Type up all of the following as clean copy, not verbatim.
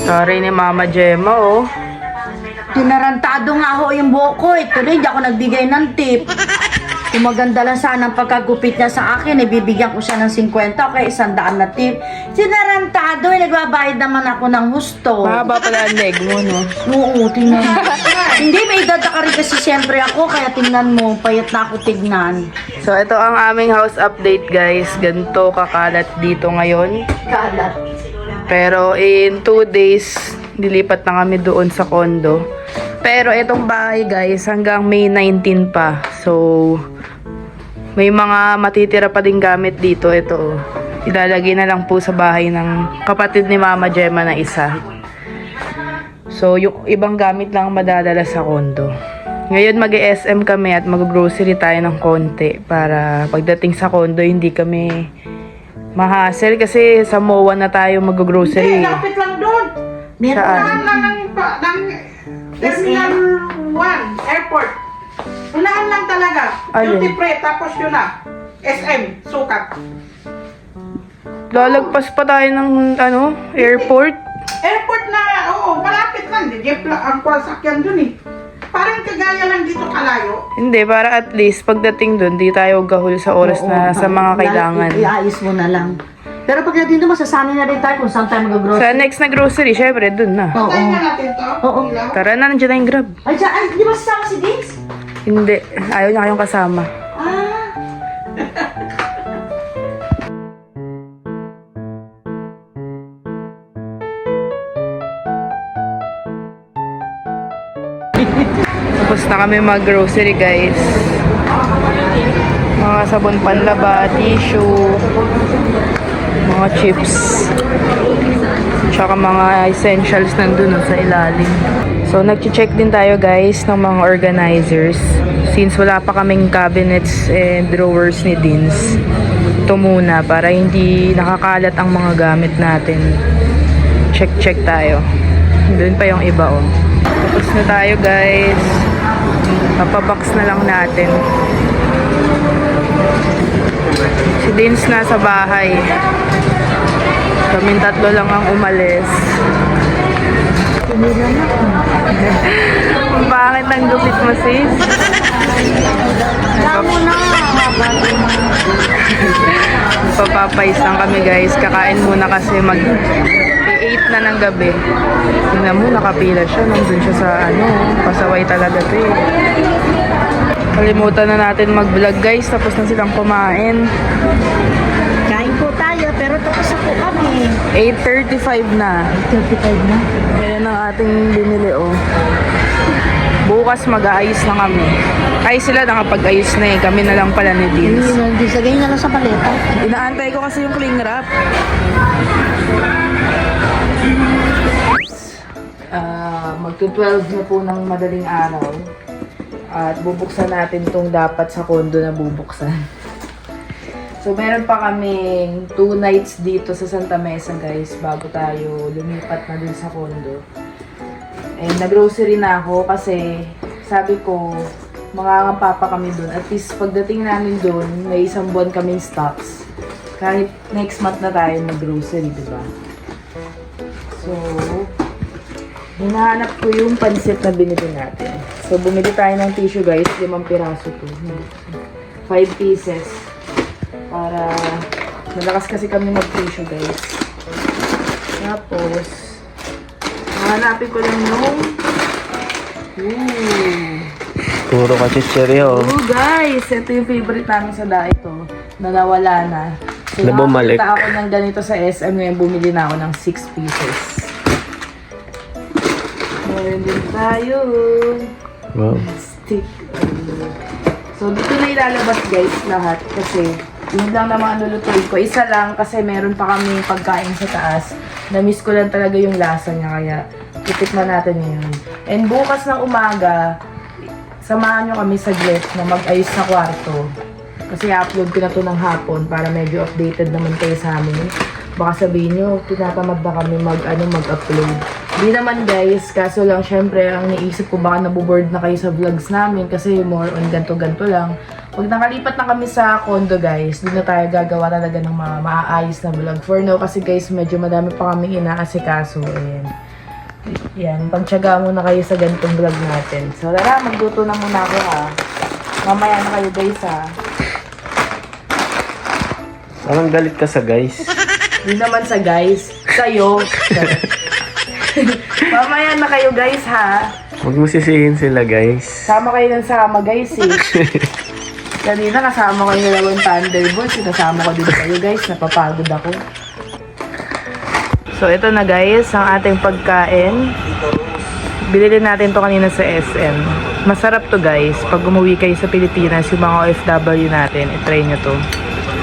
Sorry ni Mama Gemma, oh. Tinarantado nga ho yung buhok ko. Tuloy, hindi ako nagbigay ng tip. Kung maganda lang sana ang pagkagupit niya sa akin, bibigyan ko siya ng 50 o kaya 100 na tip. Tinarantado, nagbabayad naman ako ng husto. Mahaba pala ang leg mo, no? Oo, tingnan mo. Hindi, may edad ka rin kasi siyempre ako, kaya tingnan mo, payat na ako tignan. So, ito ang aming house update, guys. Ganito kakalat dito ngayon. Kalat. Pero in 2 days, dilipat na kami doon sa condo. Pero itong bahay, guys, hanggang May 19 pa. So, may mga matitira pa din gamit dito. Ito, oh. Ilalagay na lang po sa bahay ng kapatid ni Mama Gemma na isa. So, yung ibang gamit lang madadala sa condo. Ngayon, mag-SM kami at mag-grocery tayo ng konti para pagdating sa condo, hindi kami ma-hassle kasi sa MOA na tayo mag-grocery. Lapit lang doon. Saan? Unahan lang ng Terminal 1, airport. Unahan lang talaga. Ayun. Duty free, tapos yun na. SM, sukat. Lalagpas pa tayo ng airport. Airport na, oo, malapit lang. Jeep lang ang kwasakyan dun eh. Parang kagaya lang dito kalayo. Hindi, para at least pagdating doon, di tayo gahol sa oras na sa mga kailangan. Iayos mo na lang. Pero pagdating doon, masasanay na rin tayo kung saan tayo mag-grocery. Sa next na grocery, syempre, doon na. Oo. Tayo na natin to. Oo. Ilaw. Tara na, nandiyan na yung Grab. Ay, di ba sasama si Dix? Hindi, ayaw niya kayong kasama. Ah. Tapos na kami mag-grocery, guys. Mga sabon panlaba, tissue, mga chips, tsaka mga essentials nandun sa ilalim. So, nag-check din tayo, guys, ng mga organizers. Since wala pa kaming cabinets and drawers ni Dins, ito muna para hindi nakakalat ang mga gamit natin. Check tayo. Doon pa yung iba, oh. Tapos na tayo, guys. Papabox na lang natin. Si Dins nasa bahay. Kaming tatlo lang ang umalis. Ang pangit ng gupit mo, sis. Papapais lang kami, guys. Kakain muna kasi 8 na ng gabi. Tingnan mo, nakapila siya. Nandun siya sa pasaway talaga to eh. Kalimutan na natin mag-vlog, guys. Tapos na silang kumain. Kain po tayo, pero tapos na po kami. 8:35 na. 35 na. Ayan ang ating binili, oh. Bukas mag-aayos na kami. Ay, sila nakapag-ayos na eh. Kami na lang pala ni Dins. Hindi, sagay na lang sa paleta. Inaantay ko kasi yung cling wrap. Magto-12 na po ng madaling araw. At bubuksan natin tong dapat sa condo na bubuksan. So, meron pa kaming 2 nights dito sa Santa Mesa, guys, bago tayo lumipat na dun sa condo. And nag-grocery na ako kasi sabi ko, mangangampa pa kami dun. At least pagdating namin dun, may 1 buwan kaming stocks. Kahit next month na tayo mag-grocery, diba? So, hinahanap ko yung pansit na binili natin. So, bumili tayo ng tissue, guys. 5 piraso to. 5 pieces. Para malakas kasi kami mag-tissue, guys. Tapos, hanapin ko lang yung Puro ka chicheryo. oh, guys! Ito yung favorite namin sa ito. Na nawala na. So, Na bumalik. nakakita ako ng ganito sa SM ngayon. Bumili na ako ng 6 pieces. Meron din tayo. Wow. Stick. So, dito na ilalabas, guys, lahat. Kasi, yun lang naman ang lulutuin ko. Isa lang kasi meron pa kami pagkain sa taas. Na-miss ko lang talaga yung lasa niya. Kaya, titikman natin yun. And bukas ng umaga, samahan nyo kami sa saglit na mag-ayos sa kwarto. Kasi upload ko na to ng hapon para medyo updated naman kayo sa amin. Baka sabihin nyo, tinatamad na kami mag-upload. Di naman, guys, kaso lang syempre ang naisip ko baka naboboard na kayo sa vlogs namin kasi more on ganto-ganto lang. Pag nakalipat na kami sa condo, guys, doon na tayo gagawa talaga ng mga maaayos na vlog. For now, kasi guys, medyo madami pa kaming inaasikaso. And Yan, pagtsaga muna kayo sa ganitong vlog natin. So, tara, magluto na muna ako ha. Mamaya na kayo guys ha. Parang galit ka sa guys. Hindi naman sa guys, sa'yo. Mamaya na kayo guys ha. Huwag mo sisihin sila guys. Sama kayo ng sama guys eh. Kanina kasama ko yung dalawang Thunderbolts. Kasama ko din kayo guys. Napapagod ako. So ito na guys, ang ating pagkain. Bilili natin to kanina sa SM. Masarap to guys. Pag umuwi kayo sa Pilipinas, yung mga OFW natin, itry nyo to.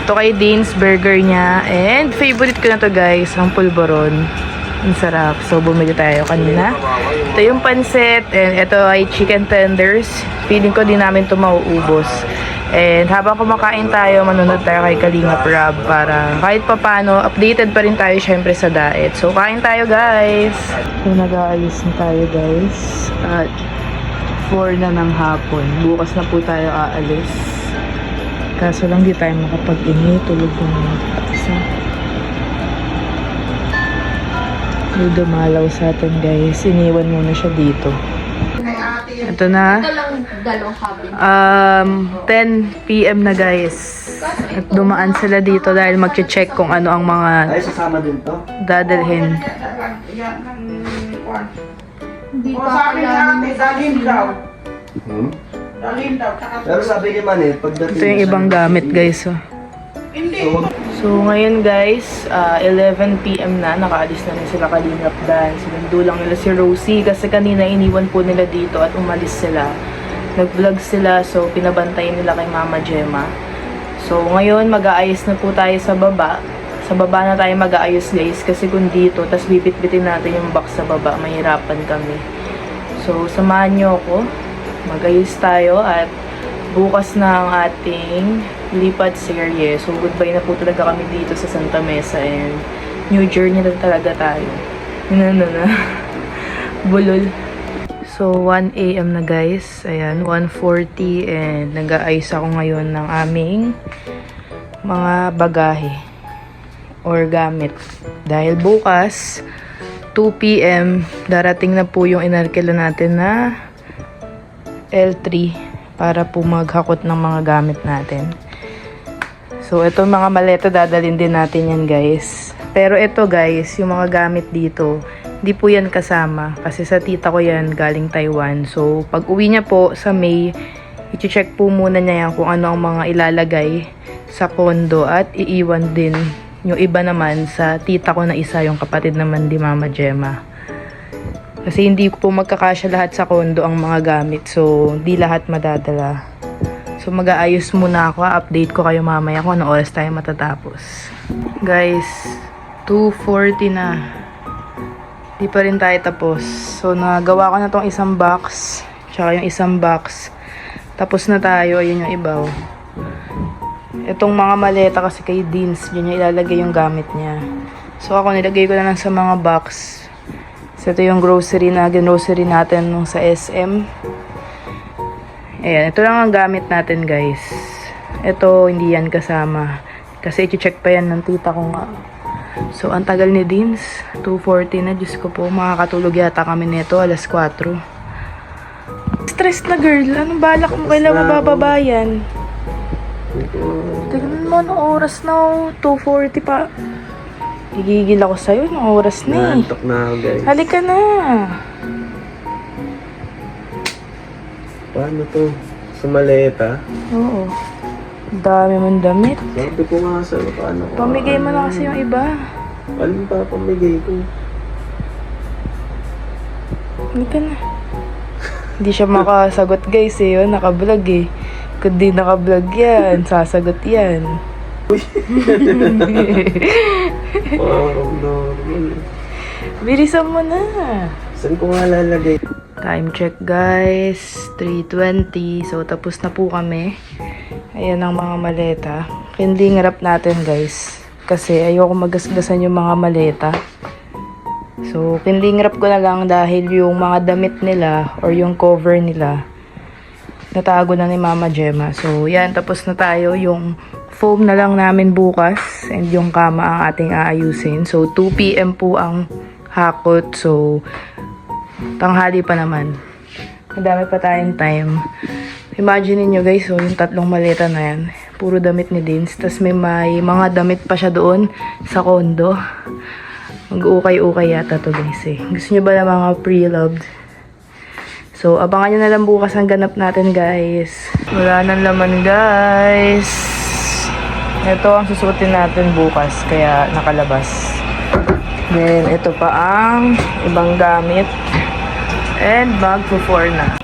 Ito kay Dean's burger niya. And favorite ko na to guys, ang pulboron. Ang sarap. So, bumili tayo kanina. Ito yung pancit. And ito ay chicken tenders. Feeling ko din namin ito mauubos. And habang kumakain tayo, manonood tayo kay Kalinga Prab para kahit papano, updated pa rin tayo syempre sa diet. So, kain tayo guys. So, nag-aalis na tayo guys. At 4 na ng hapon. Bukas na po tayo aalis. Kaso lang di tayo makapag-ingi. Tulog ko na isa. May dumalaw sa atin guys. Iniwan muna siya dito. Ito na. 10 p.m. na guys. At dumaan sila dito dahil mag-check kung ano ang mga Ay, sasama din to? dadalhin. O sabi ni ate, dalhin daw. Hmm? Dalhin daw. Pero sabi ni Manit, pagdating Ito yung ibang gamit guys. Oh. Hindi. So ngayon guys, 11 p.m. na, nakaalis na rin sila Kalingap dahil sinundo lang nila si Rosie kasi kanina iniwan po nila dito at umalis sila. Nag-vlog sila, so pinabantay nila kay Mama Gemma. So ngayon mag-aayos na po tayo sa baba. Sa baba na tayo mag-aayos guys kasi kung dito, tas bibit-bitin natin yung box sa baba, mahirapan kami. So samahan nyo ako, mag-ayos tayo at bukas na ang ating lipat serye. So, goodbye na po talaga kami dito sa Santa Mesa and new journey na talaga tayo. Bulol. So, 1 a.m. na guys. Ayan, 1:40 and nag-aayos ako ngayon ng aming mga bagahe or gamit. Dahil bukas, 2 p.m. darating na po yung inarkila natin na L3 para po maghakot ng mga gamit natin. So, itong mga maleta, dadalhin din natin yan, guys. Pero ito, guys, yung mga gamit dito, hindi po yan kasama. Kasi sa tita ko yan, galing Taiwan. So, pag uwi niya po sa May, i-check po muna niya yan kung ano ang mga ilalagay sa kondo at iiwan din yung iba naman sa tita ko na isa, yung kapatid naman ni Mama Gemma. Kasi hindi po magkakasya lahat sa kondo ang mga gamit. So, di lahat madadala. So, mag-aayos muna ako. Update ko kayo mamaya kung ano oras tayo matatapos. Guys, 2:40 na. Di pa rin tayo tapos. So, nagawa ko na tong isang box. Tsaka yung isang box. Tapos na tayo. Ayun yung ibaw. Itong mga maleta kasi kay Dean's. Diyan niya ilalagay yung gamit niya. So, ako nilagay ko na lang sa mga box. So, ito yung grocery natin nung sa SM. Ayan, ito lang ang gamit natin guys. Ito, hindi yan kasama. Kasi i-check pa yan ng tita ko nga. So, ang tagal ni Dean's. 2:40 na. Diyos ko po, makakatulog yata kami nito. 4:00. Stress na girl. Anong balak mo? Kailan mabababa yan? Tignan mo, anong oras na? 2:40 pa. Igigil ako sa'yo. Anong oras na eh. Nantok na ako guys. Halika na. Paano to? Sa maleta? Oo. Dami mong damit. Sabi ko nga sa'yo, paano ko? Pamigay mo na kasi yung iba. Alin pa pamigay ko? Halika na. Hindi siya makasagot guys eh. Yun, naka-vlog eh. Kung di naka-vlog yan, sasagot yan. Parang normal. Bilisan mo na. Saan ko nga lalagay? Time check guys. 3:20. So, tapos na po kami. Ayan ang mga maleta. Kindling wrap natin guys. Kasi ayoko magasgasan yung mga maleta. So, kindling wrap ko na lang dahil yung mga damit nila or yung cover nila natago na ni Mama Gemma. So, yan. Tapos na tayo. Yung foam na lang namin bukas and yung kama ang ating aayusin. So, 2 p.m. po ang hakot. So, Tanghali pa naman. Madami pa tayong time. Imagine niyo guys, so yung 3 maleta na yan. Puro damit ni Dins. Tapos may mga damit pa siya doon sa condo. Mag-ukay-ukay yata to guys eh. Gusto niyo ba ng mga pre-loved? So, abangan nyo na lang bukas ang ganap natin guys. Wala nang laman guys. Ito ang susuotin natin bukas. Kaya nakalabas. Then, ito pa ang ibang gamit. And bag for 4 na.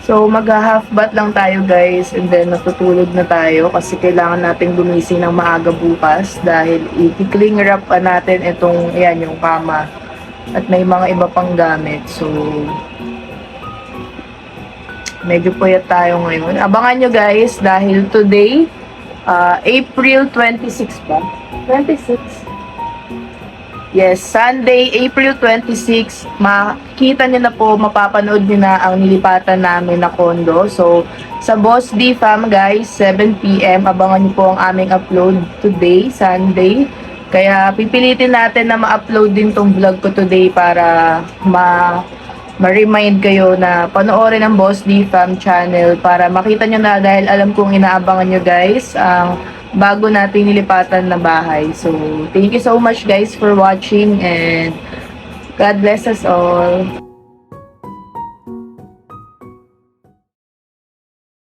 So, mag-half bath lang tayo guys. And then, natutulog na tayo. Kasi kailangan natin gumising ng maaga bukas. Dahil i-cling wrap pa natin itong, ayan, yung kama. At may mga iba pang gamit. So, medyo puyat tayo ngayon. Abangan nyo guys. Dahil today, April 26 pa. 26. Yes, Sunday, April 26, makita nyo na po, mapapanood nyo na ang nilipatan namin na condo. So, sa Boss D Fam guys, 7 PM, abangan nyo po ang aming upload today, Sunday. Kaya pipilitin natin na ma-upload din tong vlog ko today para ma-remind kayo na panoorin ang Boss D Fam channel para makita nyo na dahil alam kong inaabangan nyo guys ang bago natin nilipatan na bahay. So, thank you so much guys for watching and God bless us all.